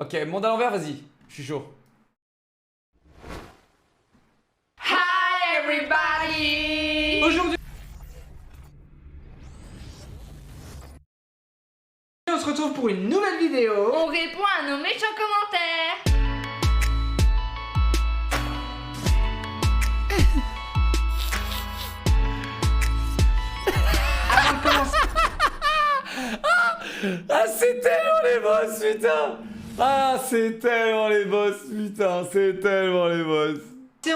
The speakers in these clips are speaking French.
Ok, monde à l'envers, vas-y. Je suis chaud. Hi everybody! Aujourd'hui, on se retrouve pour une nouvelle vidéo. On répond à nos méchants commentaires! Avant de commencer, Ah, c'est tellement les boss, putain. Ah, c'est tellement les boss, putain. C'est tellement les boss.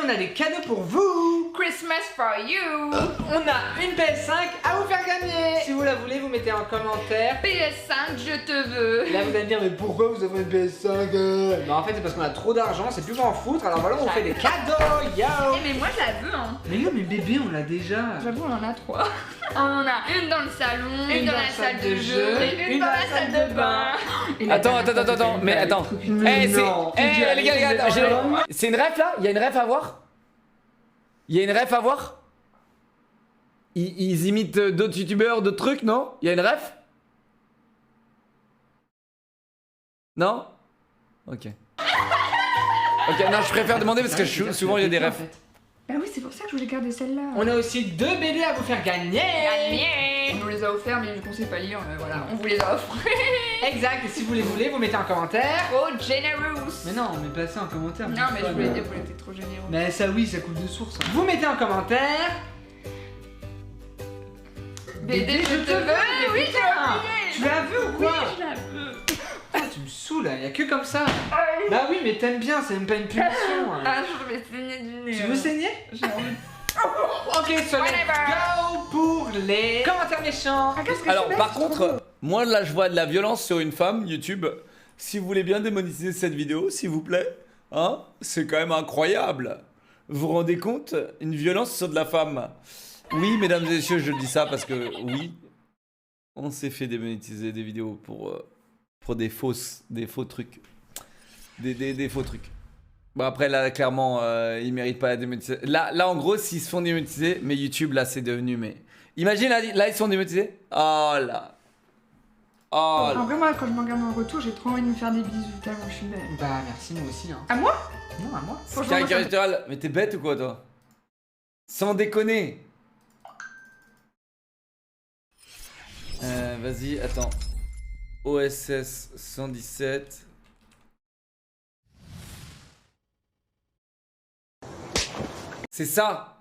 on a des cadeaux pour vous. Christmas for you! On a une PS5 à vous faire gagner. Si vous la voulez, vous mettez en commentaire. PS5, je te veux! Là, vous allez me dire, mais pourquoi vous avez une PS5 Bah, en fait, c'est parce qu'on a trop d'argent, c'est plus pour en foutre. Alors voilà, on fait des cadeaux. Yo. Eh mais moi je la veux hein! Mais non, mais bébé, on l'a déjà. J'avoue on en a trois. On en a une dans le salon, une dans la salle de jeu et une dans la salle de bain. Et la Attends, dernière fois, attends, mais attends. Mais Eh, non. les gars, c'est une ref là? Il y a une ref à voir? Il y a une ref à voir? Ils imitent d'autres youtubeurs, d'autres trucs, non? Il y a une ref? Non? Ok. Ok, non, je préfère demander parce que souvent il y a des refs. Bah oui c'est pour ça que je voulais garder celle-là. On a aussi deux BD à vous faire gagner. On nous les a offerts mais vu qu'on sait pas lire, voilà, on vous les a offrés. Exact, et si vous les voulez, vous mettez en commentaire. Trop generous. Mais non, mais passez en commentaire. Non mais je voulais dire vous étiez trop généreux. Mais ça oui, ça coule de source. Vous mettez en commentaire. BD je te veux. Oui j'ai oublié. Tu l'as vu ou quoi? Oui je la veux. Ah, tu me saoules, y'a que comme ça. Bah oui, mais t'aimes bien, c'est même pas une punition. Ah je vais saigner du nez. Tu veux saigner? J'ai envie. Ok, so let's go pour les commentaires méchants. Ah, qu'est-ce que Alors, tu fais, par c'est trop contre, beau. moi là je vois de la violence sur une femme, YouTube. Si vous voulez bien démonétiser cette vidéo, s'il vous plaît, hein, c'est quand même incroyable. Vous vous rendez compte? Une violence sur de la femme. Oui, mesdames et messieurs, je dis ça parce que oui, on s'est fait démonétiser des vidéos pour des faux trucs. Des faux trucs. Bon après là clairement ils méritent pas la démonétisation. Là en gros s'ils se font démonétiser, mais YouTube là c'est devenu mais... Imagine là ils se font démonétisés. Oh là. Oh là. En vrai, moi, quand je me regarde en retour, j'ai trop envie de me faire des bisous tellement je suis belle. Bah merci, moi aussi. Hein. À moi? Non, à moi. Franchement, moi, ça me- Caricatural, mais t'es bête ou quoi toi? Sans déconner. Vas-y, attends. OSS 117. C'est ça.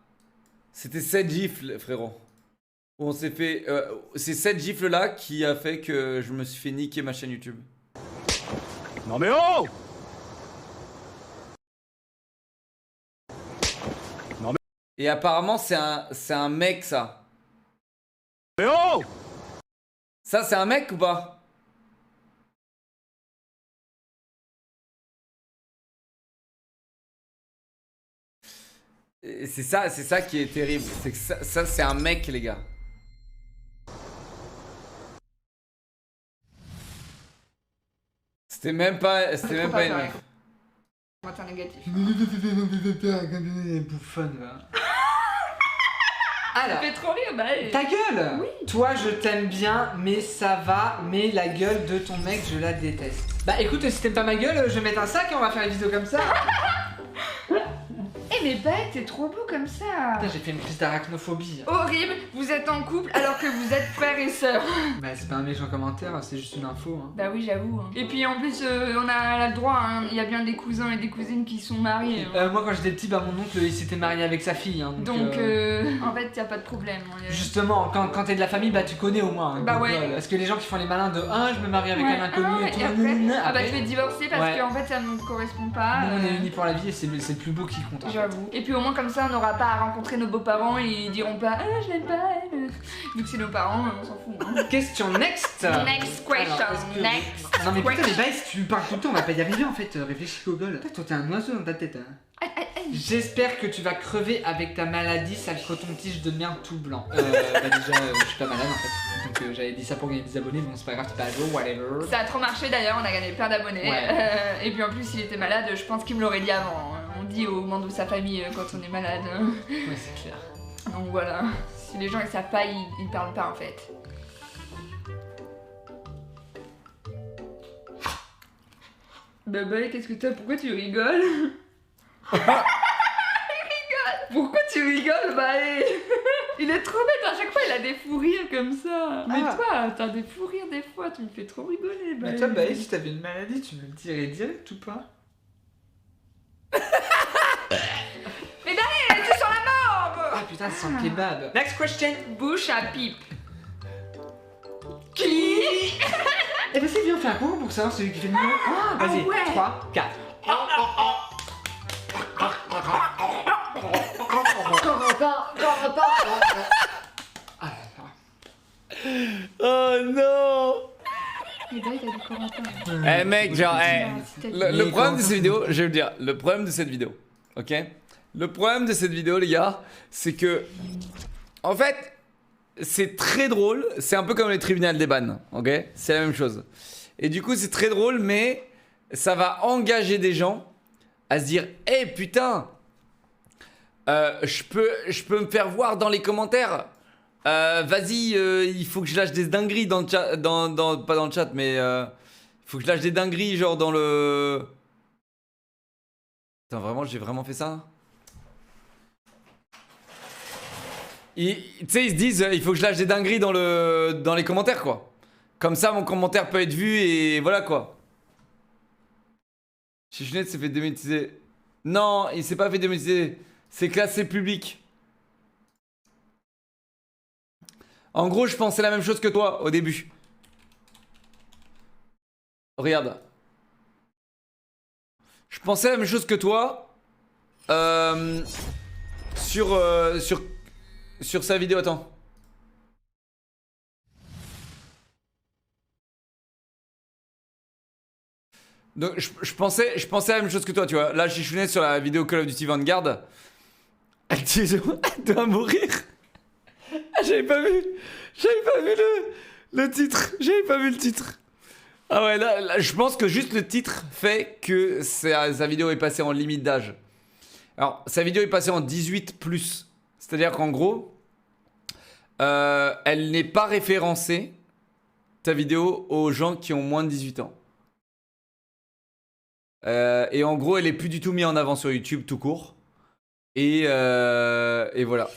C'était cette gifle, frérot. Où on s'est fait... c'est cette gifle là qui a fait que je me suis fait niquer ma chaîne YouTube. Non mais oh! Et apparemment c'est un mec ça. Mais oh! Ça c'est un mec ou pas? Et c'est ça qui est terrible. C'est que ça c'est un mec les gars. C'était même pas une meuf. Moi, t'es un négatif. Bouffonne, va. Alors, Ça fait trop rire, bah. ta gueule! Oui. Toi, je t'aime bien, mais ça va, mais la gueule de ton mec, je la déteste. Bah écoute, si t'aimes pas ma gueule, je vais mettre un sac et on va faire une vidéo comme ça. Eh, mais bête, t'es trop beau comme ça. Putain, j'ai fait une crise d'arachnophobie. Horrible, vous êtes en couple alors que vous êtes frères et sœurs. Bah c'est pas un méchant commentaire, c'est juste une info. Hein. Bah oui, j'avoue. hein. Et puis en plus, on a le droit, hein. Il y a bien des cousins et des cousines qui sont mariés. hein. Moi quand j'étais petit, bah mon oncle il s'était marié avec sa fille. Hein, Donc, en fait, y a pas de problème. hein. Justement, quand t'es de la famille, bah tu connais au moins. hein, Bah donc, ouais. Parce que les gens qui font les malins de je me marie avec Ouais. un inconnu Ah, et tout. et après, ah bah après, je vais divorcer parce Ouais. qu'en fait ça me correspond pas. nous, on est unis pour la vie et c'est le plus beau qui compte. en fait. J'avoue. Et puis au moins comme ça on n'aura pas à rencontrer nos beaux-parents et ils diront pas je l'aime pas elle. Vu que c'est nos parents, on s'en fout. hein. Question next. Next question, Alors, est-ce que- next Non mais putain, mais question. Baïs, tu parles tout le temps, on va pas y arriver en fait. Réfléchis Gogol. Toi t'es un oiseau dans ta tête. Hein. Aïe, aïe, aïe. J'espère que tu vas crever avec ta maladie, sale coton-tige de merde tout blanc. Bah déjà, je suis pas malade en fait. Donc j'avais dit ça pour gagner des abonnés, bon c'est pas grave, t'es pas à jour, whatever. Ça a trop marché d'ailleurs, on a gagné plein d'abonnés. Ouais. Et puis en plus il était malade, je pense qu'il me l'aurait dit avant. On dit aux membres de sa famille quand on est malade. Ouais, c'est clair. Donc voilà, si les gens ils savent pas, ils parlent pas en fait. Bah, qu'est-ce que t'as? Pourquoi tu rigoles? Il rigole! Pourquoi tu rigoles, Il est trop bête, à chaque fois il a des fous rires comme ça. Mais toi, t'as des fous rires des fois, tu me fais trop rigoler, Mais toi, si t'avais une maladie, tu me le dirais direct ou pas? Mais tu sens la mort! Ah putain, ça sent le kebab. Next question. Bouche à pipe. Qui? Eh ben c'est bien, fait un concours pour savoir celui qui fait le mieux. Ah, vas-y, ouais. 3, 4. Oh non! Et bah, il a dit Corentin. Eh mec, genre, le problème de cette vidéo, je vais le dire, le problème de cette vidéo, ok? Le problème de cette vidéo, les gars, c'est que, en fait, c'est très drôle, c'est un peu comme les tribunaux des bannes, ok? C'est la même chose. Et du coup, c'est très drôle, mais ça va engager des gens à se dire, eh putain, je peux me faire voir dans les commentaires. Vas-y, il faut que je lâche des dingueries dans le chat, pas dans le chat, mais il faut que je lâche des dingueries genre dans le... Putain, vraiment, j'ai vraiment fait ça? Tu sais, ils se disent, il faut que je lâche des dingueries dans les commentaires, quoi. Comme ça, mon commentaire peut être vu et voilà, quoi. Chichunette s'est fait démonétiser. Non, il s'est pas fait démonétiser. C'est classé public. En gros, je pensais la même chose que toi au début. Regarde. Je pensais la même chose que toi. Sur sa vidéo. Attends. Donc, je pensais la même chose que toi, tu vois. Là, Chichounette sur la vidéo Call of Duty Vanguard. Elle doit mourir. Ah, j'avais pas vu le titre. J'avais pas vu le titre. Ah ouais, là, je pense que juste le titre fait que sa vidéo est passée en limite d'âge. Alors, sa vidéo est passée en 18+. C'est-à-dire qu'en gros, elle n'est pas référencée, ta vidéo, aux gens qui ont moins de 18 ans. Et en gros, elle est plus du tout mise en avant sur YouTube tout court. Et voilà.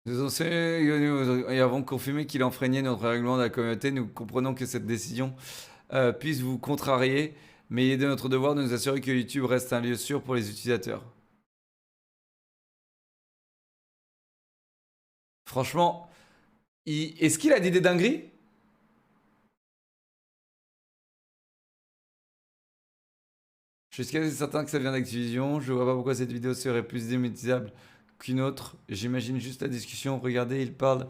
Et avons confirmé qu'il enfreignait notre règlement de la communauté. Nous comprenons que cette décision puisse vous contrarier, mais il est de notre devoir de nous assurer que YouTube reste un lieu sûr pour les utilisateurs. Franchement, est-ce qu'il a dit des dingueries? Je suis quasi certain que ça vient d'Activision. Je vois pas pourquoi cette vidéo serait plus démonétisable qu'une autre. J'imagine juste la discussion. Regardez, il parle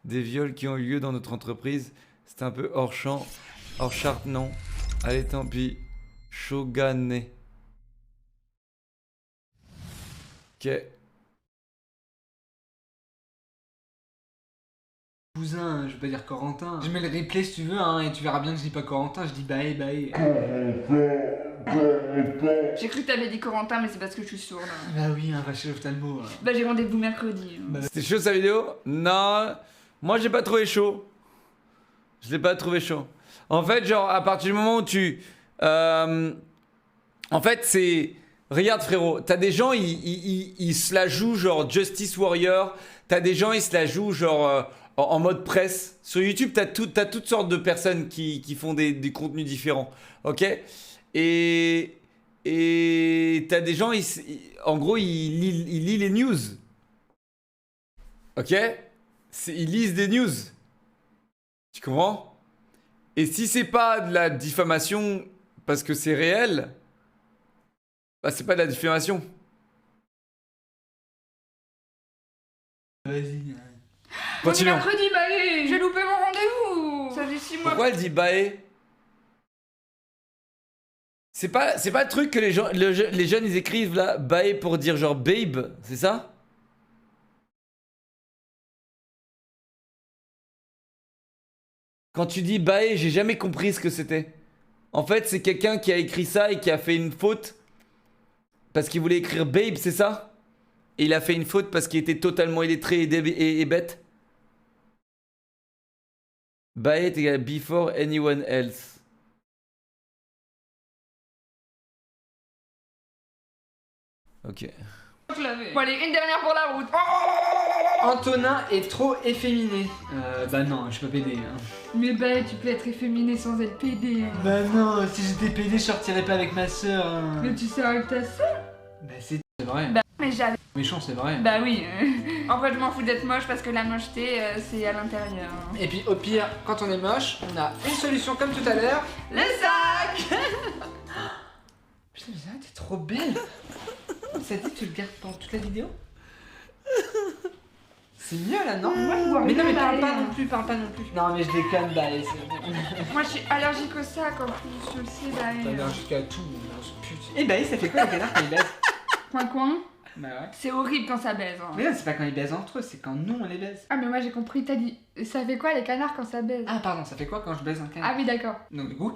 des viols qui ont eu lieu dans notre entreprise. C'est un peu hors champ. Hors charte, non. Allez, tant pis. Shogané. Ok. Cousin, je vais pas dire Corentin. Je mets le replay si tu veux, hein, et tu verras bien que je dis pas Corentin, je dis Bae. J'ai cru que t'avais dit Corentin, mais c'est parce que je suis sourde. Bah oui, un vache l'ophtalmo. Bah j'ai rendez-vous mercredi. C'était chaud sa vidéo? Non. Moi, j'ai pas trouvé chaud. Je l'ai pas trouvé chaud. En fait, genre, à partir du moment où tu... En fait, c'est... Regarde, frérot, t'as des gens, ils se la jouent genre Justice Warrior. T'as des gens, ils se la jouent genre en mode presse. Sur YouTube, t'as toutes sortes de personnes qui font des contenus différents. Ok? Et t'as des gens, en gros, ils lisent les news. Ok? Ils lisent des news. Tu comprends? Et si c'est pas de la diffamation parce que c'est réel, bah c'est pas de la diffamation. Vas-y. Continuons. Mercredi, Baé. J'ai loupé mon rendez-vous. Ça fait 6 mois. Pourquoi elle dit bae? C'est pas le truc que les jeunes ils écrivent là, bae pour dire genre babe, c'est ça? Quand tu dis bae, j'ai jamais compris ce que c'était. En fait, c'est quelqu'un qui a écrit ça et qui a fait une faute parce qu'il voulait écrire babe, c'est ça? et il a fait une faute parce qu'il était totalement illettré et bête. Bae est égal à before anyone else. Ok. Bon allez, une dernière pour la route. Antonin est trop efféminé. Bah non, je suis pas pédé. Hein. Mais bah tu peux être efféminé sans être pédé. Hein. Bah non, si j'étais pédé, je sortirais pas avec ma soeur. Hein. Mais tu sors avec ta soeur. Bah c'est vrai. Bah mais j'avais. Méchant, c'est vrai. Bah oui. En fait je m'en fous d'être moche parce que la mocheté c'est à l'intérieur. Et puis au pire, quand on est moche, on a une solution comme tout à l'heure. Le sac. Putain mais ça, t'es trop belle. Ça te dit que tu le gardes pendant toute la vidéo? C'est mieux là, non? Mais non mais parle pas non plus, parle pas non plus. Non mais je déconne, bah allez, c'est... Moi je suis allergique au sac en plus, je le sais bah. T'es allergique à tout, putain. Et bah ça fait quoi les canards quand ils baisent? Coin. Bah ouais. C'est horrible quand ça baise. Hein. Mais non, c'est pas quand ils baisent entre eux, c'est quand nous on les baise. Ah mais moi j'ai compris, t'as dit ça fait quoi les canards quand ça baise? Ah pardon, ça fait quoi quand je baise un canard? Ah oui d'accord. Donc du coup...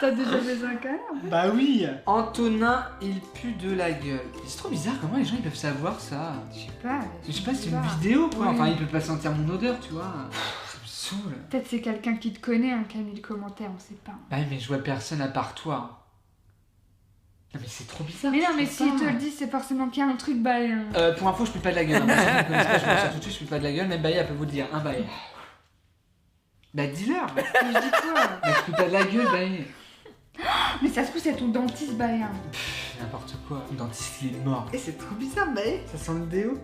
T'as déjà baisé un canard? Bah oui. Antonin, il pue de la gueule. C'est trop bizarre, comment les gens ils peuvent savoir ça? Je sais pas. Je sais pas, c'est une vidéo quoi. Ouais. Enfin, il peut pas sentir mon odeur, tu vois. Ça me saoule. Peut-être c'est quelqu'un qui te connaît, hein, qui a mis le commentaire, on sait pas. Bah mais je vois personne à part toi. Non mais c'est trop bizarre. Mais non, je mais sais s'il pas. te le dit, c'est forcément qu'il y a un truc bah. Pour info, je pue pas de la gueule. Hein. Si vous me connaissez pas, je me sors tout de suite, je pue pas de la gueule, mais Baye, elle peut vous le dire. Un Baye. Bah dis-leur. Mais je dis quoi? Bah je pue pas de la gueule, Baye. Mais ça se trouve, c'est ton dentiste bah. N'importe quoi. Le dentiste il est mort. Et c'est trop bizarre, Baye. Ça sent le déo.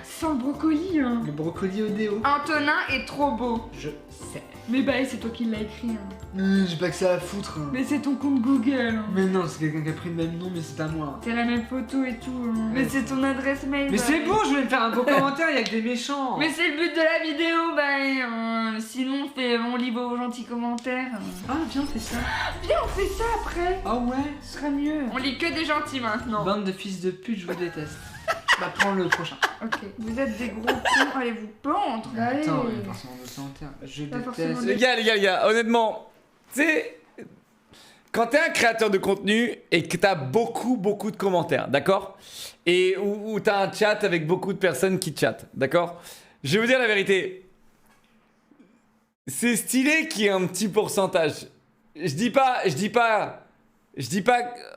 Sans le brocoli, hein. Le brocoli au déo. Antonin est trop beau. Je sais. Mais bah, c'est toi qui l'as écrit, hein. J'ai pas que ça à foutre. Hein. Mais c'est ton compte Google. Hein. Mais non, c'est quelqu'un qui a pris le même nom, mais c'est pas moi. C'est la même photo et tout. Hein. Mais c'est ton adresse mail. Mais bah. c'est bon, je voulais me faire un beau commentaire, il y a que des méchants. Mais c'est le but de la vidéo, bah. Sinon, on lit vos gentils commentaires. Ah, viens, on fait ça. Viens, on fait ça après. Ah ouais. Ce sera mieux. On lit que des gentils maintenant. Bande de fils de pute, je vous déteste. Bah, prends le prochain. Ok. Vous êtes des gros cons, allez vous pendre. Allez. Attends, il y a forcément d'autres commentaires. Je Pas déteste. forcément Les gars, honnêtement, tu sais, quand t'es un créateur de contenu et que t'as beaucoup de commentaires, d'accord? Et où t'as un chat avec beaucoup de personnes qui chattent, d'accord? Je vais vous dire la vérité. C'est stylé qu'il y ait un petit pourcentage. Je dis pas,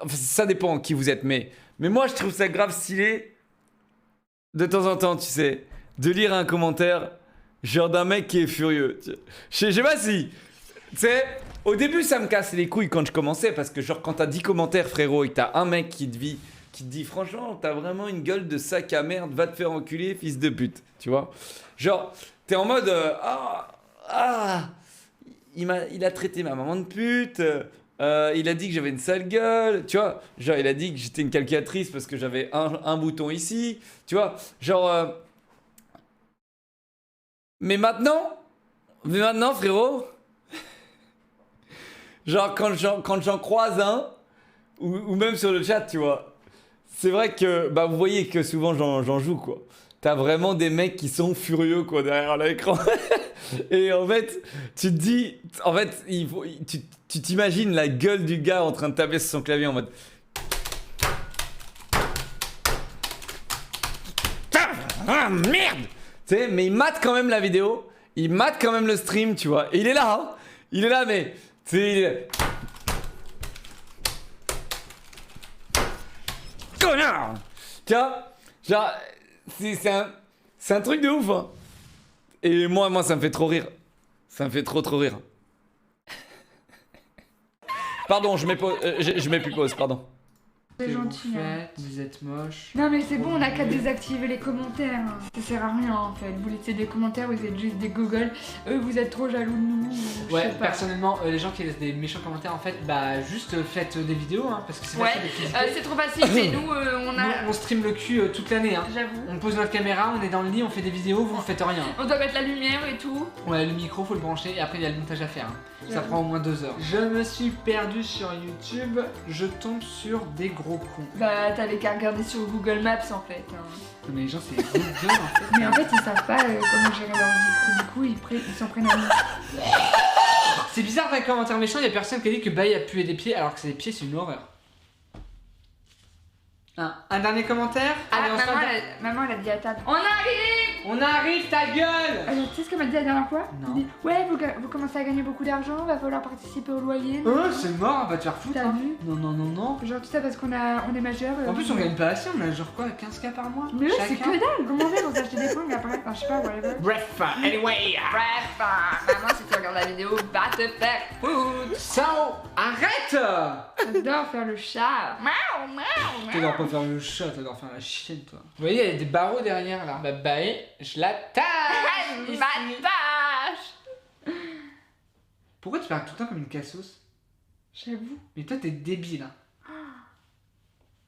enfin, ça dépend qui vous êtes, mais moi je trouve ça grave stylé de temps en temps, tu sais, de lire un commentaire genre d'un mec qui est furieux. Je sais pas si, tu sais, au début ça me casse les couilles quand je commençais parce que genre quand t'as 10 commentaires frérot et que t'as un mec qui te dit franchement t'as vraiment une gueule de sac à merde, va te faire enculer fils de pute, tu vois. Genre t'es en mode il a traité ma maman de pute. Il a dit que j'avais une sale gueule, tu vois. Genre, il a dit que j'étais une calculatrice parce que j'avais un bouton ici, tu vois. Genre. Mais maintenant, frérot. Genre, quand j'en croise un, ou même sur le chat, tu vois. C'est vrai que, bah, vous voyez que souvent j'en joue, quoi. T'as vraiment des mecs qui sont furieux, quoi, derrière l'écran. Et en fait, tu te dis, en fait, tu t'imagines la gueule du gars en train de taper sur son clavier en mode. Ah merde! Tu sais, mais il mate quand même la vidéo, il mate quand même le stream, tu vois. Et il est là, hein? Il est là, mais. Tu sais, il est. Connard! Tu vois? Genre, c'est un truc de ouf, hein. Et moi, ça me fait trop rire. Ça me fait trop rire. Pardon, je mets plus pause, pardon. C'est gentil. Hein. Vous êtes moche. Non mais c'est bon, on a qu'à désactiver les commentaires. Ça sert à rien en fait. Vous laissez des commentaires, vous êtes juste des gogoles. Eux, vous êtes trop jaloux de nous. Je Ouais, sais pas. personnellement, les gens qui laissent des méchants commentaires, en fait, bah juste faites des vidéos, hein, parce que c'est Ouais, facile d'utiliser. c'est trop facile. Mais nous, on a. Nous, on stream le cul toute l'année, hein. J'avoue. On pose notre caméra, on est dans le lit, on fait des vidéos, vous faites rien. On doit mettre la lumière et tout. Ouais, le micro, faut le brancher, et après il y a le montage à faire. Hein. Ça J'avoue. prend au moins 2 heures. Je me suis perdu sur YouTube, je tombe sur des gros cons. Bah t'avais qu'à regarder sur Google Maps en fait. Hein. Non, mais les gens, c'est des gros gueules en fait. Mais en fait, ils savent pas comment gérer leur vie. Du coup, ils s'en prennent à nous. C'est bizarre dans les commentaires méchants, il y a personne qui a dit que Baye a pué des pieds, alors que c'est des pieds, c'est une horreur. Un dernier commentaire. Ah, Allez, on se maman, fait- maman, elle a dit à table. On arrive. On arrive, ta gueule. Tu sais ce qu'elle m'a dit la dernière fois? Non. Elle dit, ouais, vous commencez à gagner beaucoup d'argent, va falloir participer au loyer. Oh, c'est mort, va te faire foutre. T'as hein. vu? Non, non, non, non. Genre tout ça parce on est majeur. En plus, on gagne pas assez, on a genre quoi, 15K par mois? Mais ouais, c'est chacun. que dalle. Comment on fait pour s'acheter des fringues après? Enfin, je sais pas, whatever. Bref, anyway. Bref, maman, si tu regardes la vidéo, va te faire foutre. So, arrête. J'adore faire le chat. Miaou, miaou, T'adores pas faire le chat, t'adores faire la chienne, toi. Vous voyez, il y a des barreaux derrière là. Bah, je la tâche. ici. Ma tâche. Pourquoi tu parles tout le temps comme une cassos? J'avoue. Mais toi, t'es débile. Hein.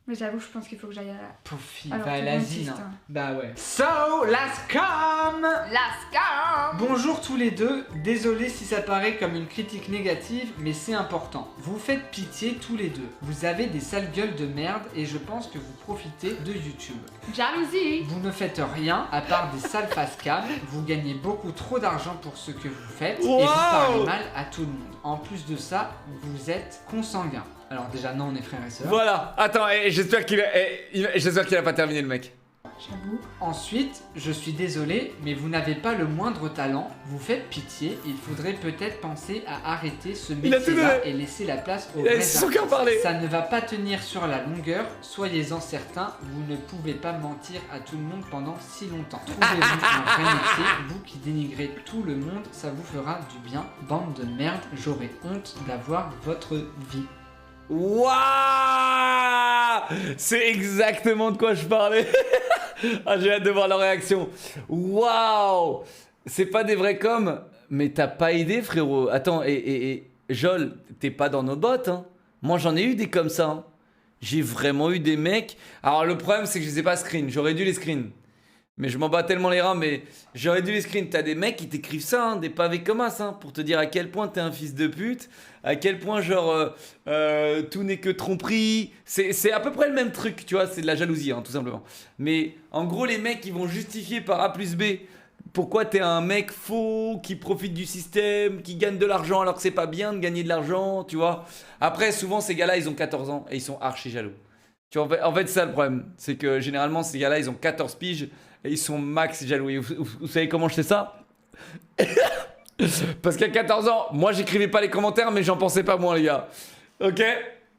Mais j'avoue, je pense qu'il faut que j'aille à la... Pauvre fille, Alors, va à tu l'asile. insistes, Hein. hein. Bah ouais. So, let's come. Let's go. Bonjour tous les deux, désolé si ça paraît comme une critique négative, mais c'est important. Vous faites pitié tous les deux. Vous avez des sales gueules de merde et je pense que vous profitez de YouTube. Jalousie. Vous ne faites rien à part des sales face cam, vous gagnez beaucoup trop d'argent pour ce que vous faites et vous Wow. parlez mal à tout le monde. En plus de ça, vous êtes consanguins. Alors déjà non, on est frères et sœurs. Voilà. Attends, j'espère qu'il a pas terminé le mec. J'avoue. Ensuite, je suis désolé, mais vous n'avez pas le moindre talent, vous faites pitié, il faudrait peut-être penser à arrêter ce Il a tout métier-là donné. et laisser la place aux Il a vrais son artistes. cœur parlé. Ça ne va pas tenir sur la longueur, soyez-en certains, vous ne pouvez pas mentir à tout le monde pendant si longtemps. Trouvez-vous un vrai métier, vous qui dénigrez tout le monde, ça vous fera du bien. Bande de merde, j'aurais honte d'avoir votre vie. Waouh! C'est exactement de quoi je parlais. Ah, j'ai hâte de voir leur réaction. Waouh! C'est pas des vrais coms, mais t'as pas aidé, frérot. Attends, et Jol, t'es pas dans nos bottes, hein. Moi, j'en ai eu des comme ça, hein. J'ai vraiment eu des mecs. Alors, le problème, c'est que je les ai pas screen. J'aurais dû les screen. Mais je m'en bats tellement les reins, mais j'aurais dû les screen. T'as des mecs qui t'écrivent ça, hein, des pavés comme as, hein, pour te dire à quel point t'es un fils de pute, à quel point, genre, tout n'est que tromperie. C'est à peu près le même truc, tu vois, c'est de la jalousie, hein, tout simplement. Mais en gros, les mecs, ils vont justifier par A plus B pourquoi t'es un mec faux, qui profite du système, qui gagne de l'argent alors que c'est pas bien de gagner de l'argent, tu vois. Après, souvent, ces gars-là, ils ont 14 ans et ils sont archi jaloux. Tu vois, en fait, c'est ça le problème. C'est que généralement, ces gars-là, ils ont 14 piges et ils sont max jaloux. Et vous savez comment je sais ça? Parce qu'à 14 ans, moi, j'écrivais pas les commentaires, mais j'en pensais pas moins, les gars. Ok?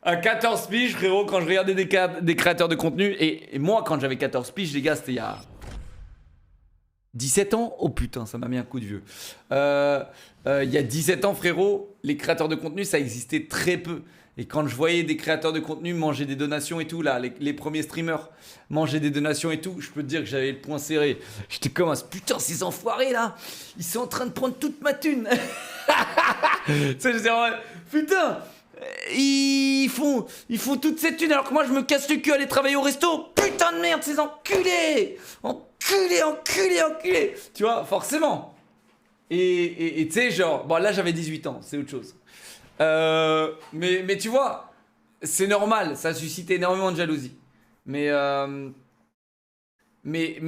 À 14 piges, frérot, quand je regardais des créateurs de contenu, et moi, quand j'avais 14 piges, les gars, c'était il y a 17 ans? Oh putain, ça m'a mis un coup de vieux. Il y a 17 ans, frérot, les créateurs de contenu, ça existait très peu. Et quand je voyais des créateurs de contenu manger des donations et tout, là, les premiers streamers manger des donations et tout, je peux te dire que j'avais le poing serré. J'étais comme un putain, ces enfoirés là, ils sont en train de prendre toute ma thune. Tu sais, je disais, ouais, putain, ils font toute cette thune alors que moi je me casse le cul à aller travailler au resto. Putain de merde, ces enculés! Enculés! Tu vois, forcément. Et tu sais, genre, bon là j'avais 18 ans, c'est autre chose. Mais tu vois, c'est normal, ça suscite énormément de jalousie. Mais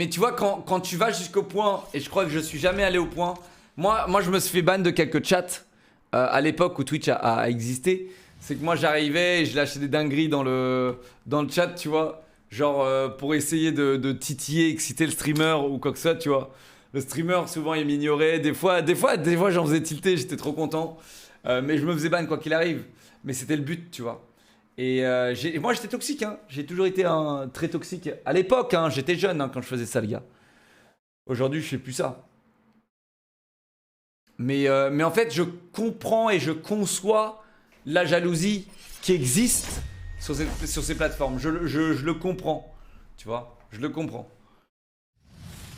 tu vois, quand tu vas jusqu'au point, et je crois que je suis jamais allé au point, moi je me suis fait ban de quelques chats à l'époque où Twitch a existé. C'est que moi j'arrivais et je lâchais des dingueries dans le chat, tu vois. Genre pour essayer de titiller, exciter le streamer ou quoi que ce soit, tu vois. Le streamer, souvent il m'ignorait. Des fois j'en faisais tilter, j'étais trop content. Mais je me faisais ban quoi qu'il arrive. Mais c'était le but, tu vois. Et moi j'étais toxique, hein. J'ai toujours été très toxique. À l'époque, hein, j'étais jeune hein, quand je faisais ça, les gars. Aujourd'hui, je fais plus ça. Mais en fait, je comprends et je conçois la jalousie qui existe sur ces plateformes. Je le comprends. Tu vois, je le comprends.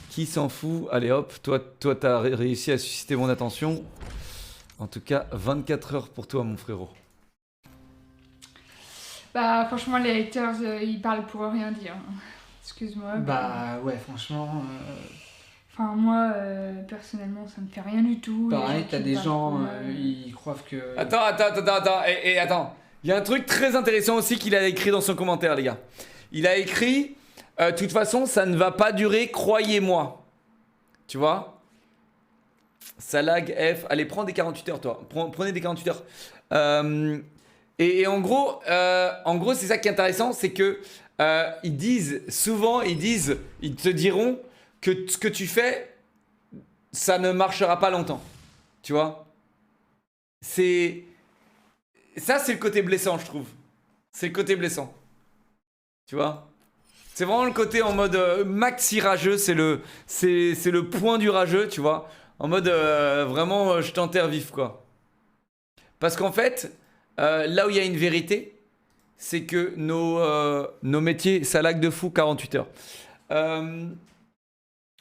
Qui s'en fout? Allez hop, toi t'as réussi à susciter mon attention. En tout cas, 24 heures pour toi, mon frérot. Bah franchement les haters ils parlent pour rien dire. Excuse-moi. Bah ouais, franchement. Enfin moi personnellement ça me fait rien du tout. Pareil, t'as des gens, ils... ils croient que. Attends. Et attends. Il y a un truc très intéressant aussi qu'il a écrit dans son commentaire, les gars. Il a écrit de toute façon, ça ne va pas durer, croyez-moi. Tu vois? Salag F. Allez, prends des 48 heures, toi. Prenez des 48 heures. Et en gros, c'est ça qui est intéressant, c'est que souvent, ils te diront que ce que tu fais, ça ne marchera pas longtemps. Tu vois? Ça, c'est le côté blessant, je trouve. C'est le côté blessant. Tu vois? C'est vraiment le côté en mode maxi rageux, c'est le point du rageux, tu vois? En mode vraiment, je t'enterre vif, quoi. Parce qu'en fait, là où il y a une vérité, c'est que nos métiers, ça lag de fou 48 heures.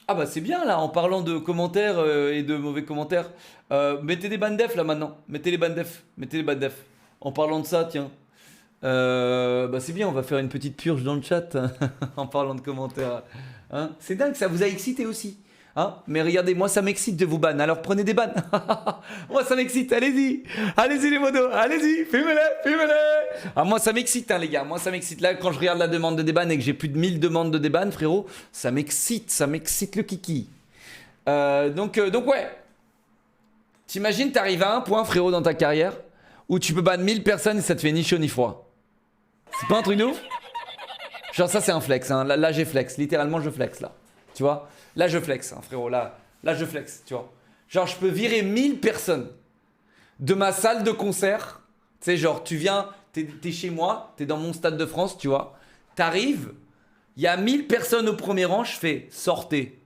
Ah bah c'est bien là, en parlant de commentaires et de mauvais commentaires. Mettez des bandes def là maintenant. Mettez les bandes def. En parlant de ça, tiens. Bah c'est bien, on va faire une petite purge dans le chat en parlant de commentaires. Hein, c'est dingue, ça vous a excité aussi. Hein, mais regardez, moi ça m'excite de vous ban. Alors prenez des bans. Moi ça m'excite, allez-y. Allez-y les modos, allez-y, filmez-les. Ah, moi ça m'excite hein, les gars, moi ça m'excite. Là quand je regarde la demande de déban et que j'ai plus de 1000 demandes de déban, frérot, ça m'excite le kiki. Donc ouais. T'imagines, t'arrives à un point frérot dans ta carrière où tu peux ban 1000 personnes et ça te fait ni chaud ni froid. C'est pas un truc de ouf? Genre ça c'est un flex, hein. Là j'ai flex, littéralement je flex là. Tu vois? Là je flex hein, frérot, là je flex, tu vois. Genre je peux virer 1000 personnes de ma salle de concert. Tu sais genre tu viens, t'es chez moi, t'es dans mon stade de France, tu vois. T'arrives, il y a 1000 personnes au premier rang, je fais sortez.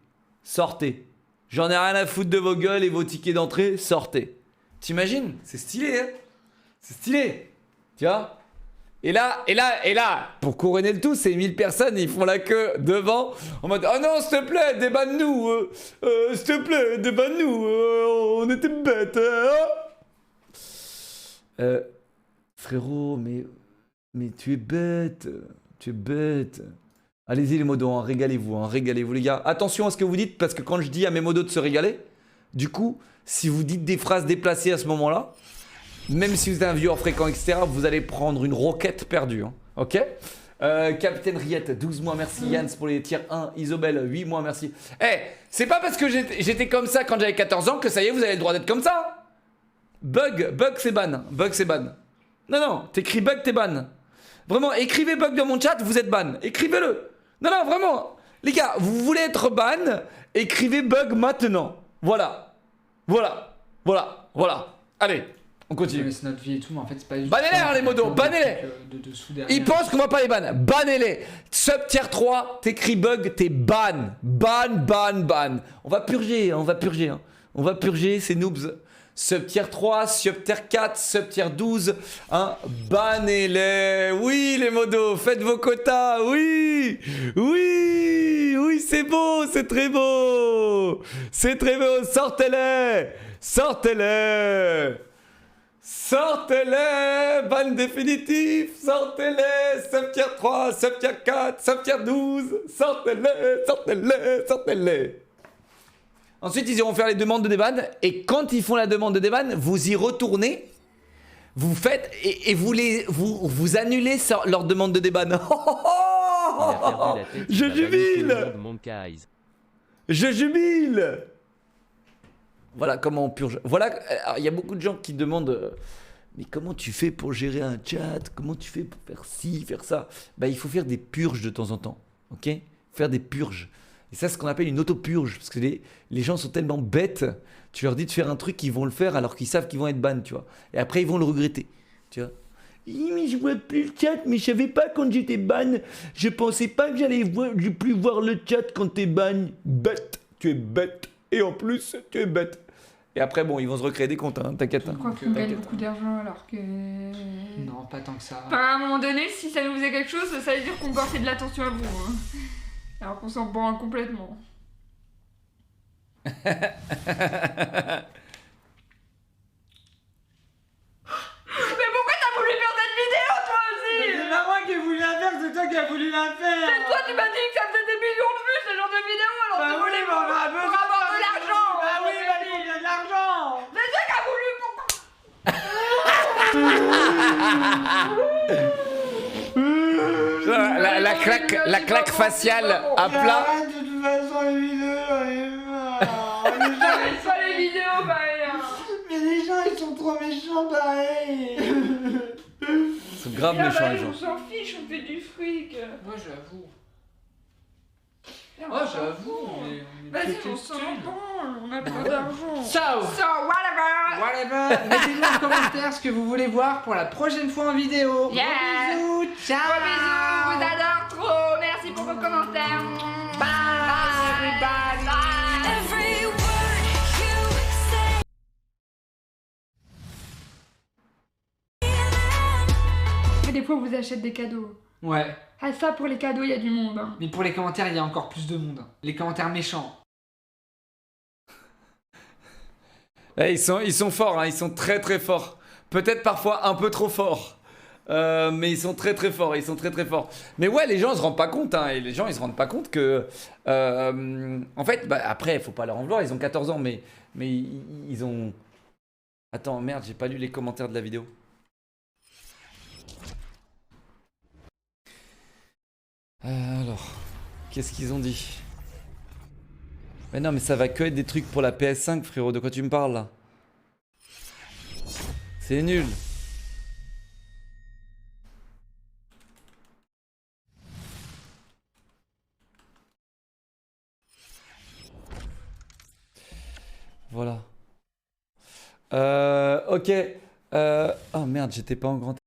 J'en ai rien à foutre de vos gueules et vos tickets d'entrée, sortez. T'imagines? C'est stylé hein. C'est stylé. Tu vois? Et là, pour couronner le tout, ces 1000 personnes, ils font la queue devant, en mode « Oh non, s'il te plaît, débanne-nous, s'il te plaît, débanne-nous, on était bêtes, hein. » Frérot, mais tu es bête. Allez-y les modos, hein, régalez-vous les gars. Attention à ce que vous dites, parce que quand je dis à mes modos de se régaler, du coup, si vous dites des phrases déplacées à ce moment-là, même si vous êtes un viewer fréquent, etc., vous allez prendre une roquette perdue. Hein. Ok? Capitaine Riette, 12 mois, merci. Yann pour les tiers 1. Isobel, 8 mois, merci. Eh, c'est pas parce que j'étais comme ça quand j'avais 14 ans que ça y est, vous avez le droit d'être comme ça. Bug c'est ban. Non, t'écris bug, t'es ban. Vraiment, écrivez bug dans mon chat, vous êtes ban. Écrivez-le. Non, vraiment. Les gars, vous voulez être ban, écrivez bug maintenant. Voilà. Allez. On continue. C'est notre vie et tout, mais en fait, c'est pas juste. Bannez-les, hein, les modos, bannez-les. Ils pensent qu'on va pas les ban. Bannez-les. Sub tier 3, t'écris bug, t'es ban. Ban. On va purger. On va purger ces noobs. Sub tier 3, sub tier 4, sub tier 12. Hein, bannez-les. Oui, les modos, faites vos quotas. Oui, c'est beau, c'est très beau. Sortez-les, ban définitif, sortez-les, sub tier 3, sub tier 4, sub tier 12, sortez-les. Ensuite, ils iront faire les demandes de déban, et quand ils font la demande de déban, vous y retournez, vous faites, et vous annulez leur demande de déban. Je jubile. Voilà comment on purge. Voilà, il y a beaucoup de gens qui demandent mais comment tu fais pour gérer un chat? Comment tu fais pour faire ci, faire ça? Bah, il faut faire des purges de temps en temps, ok? Faire des purges. Et ça, c'est ce qu'on appelle une auto-purge, parce que les gens sont tellement bêtes, tu leur dis de faire un truc, ils vont le faire alors qu'ils savent qu'ils vont être ban, tu vois. Et après, ils vont le regretter, tu vois. Mais je vois plus le chat, mais je savais pas quand j'étais ban. Je pensais pas que j'allais plus voir le chat quand t'es ban. Bête, tu es bête. Et en plus, tu es bête. Et après, bon, ils vont se recréer des comptes, hein, t'inquiète. Je crois qu'on gagne beaucoup d'argent alors que... Non, pas tant que ça. Enfin, à un moment donné, si ça nous faisait quelque chose, ça veut dire qu'on portait de l'attention à vous. Hein. Alors qu'on s'en branle complètement. Mais pourquoi t'as voulu faire cette vidéo, toi aussi? C'est pas moi qui ai voulu la faire, c'est toi qui as voulu la faire. C'est toi, tu m'as dit que ça faisait des millions de vues, ce genre de vidéo, alors Bah tu oui, voulais mais on a besoin pour avoir de l'argent. Bah oui, bah il y a de l'argent. C'est toi qui as voulu pour... La claque faciale à plat. Arrête, de toute façon, les vidéos, j'en ai marre. J'arrête pas les vidéos, pareil. Hein. Mais les gens, ils sont trop méchants, pareil. C'est sont grave Ah méchants bah, les gens. on s'en fiche, on fait du fric. Moi j'avoue. On Oh s'en j'avoue, fout. on est Vas-y, pété on de s'en thunes. branle, on a pas d'argent. Ciao. So, whatever. Whatever. Mettez-nous en commentaire ce que vous voulez voir pour la prochaine fois en vidéo. Yeah. Gros bisous. Ciao. Gros bisous, je vous adore trop. Merci pour vos commentaires. Bye everybody. Every word you say. Mais des fois, on vous achète des cadeaux. Ouais. Ah, ça, pour les cadeaux, il y a du monde. Hein. Mais pour les commentaires, il y a encore plus de monde. Les commentaires méchants. Eh, ils sont forts, hein, ils sont très très forts. Peut-être parfois un peu trop forts. Mais ils sont très très forts, ils sont très très forts. Mais ouais, les gens ils se rendent pas compte, hein, et les gens ils se rendent pas compte que... en fait, bah, après, faut pas leur en vouloir, ils ont 14 ans, mais ils ont... Attends, merde, j'ai pas lu les commentaires de la vidéo. Alors, qu'est-ce qu'ils ont dit? Mais non, mais ça va que être des trucs pour la PS5, frérot, de quoi tu me parles là? C'est nul. Voilà. Ok. Oh merde, j'étais pas en grand.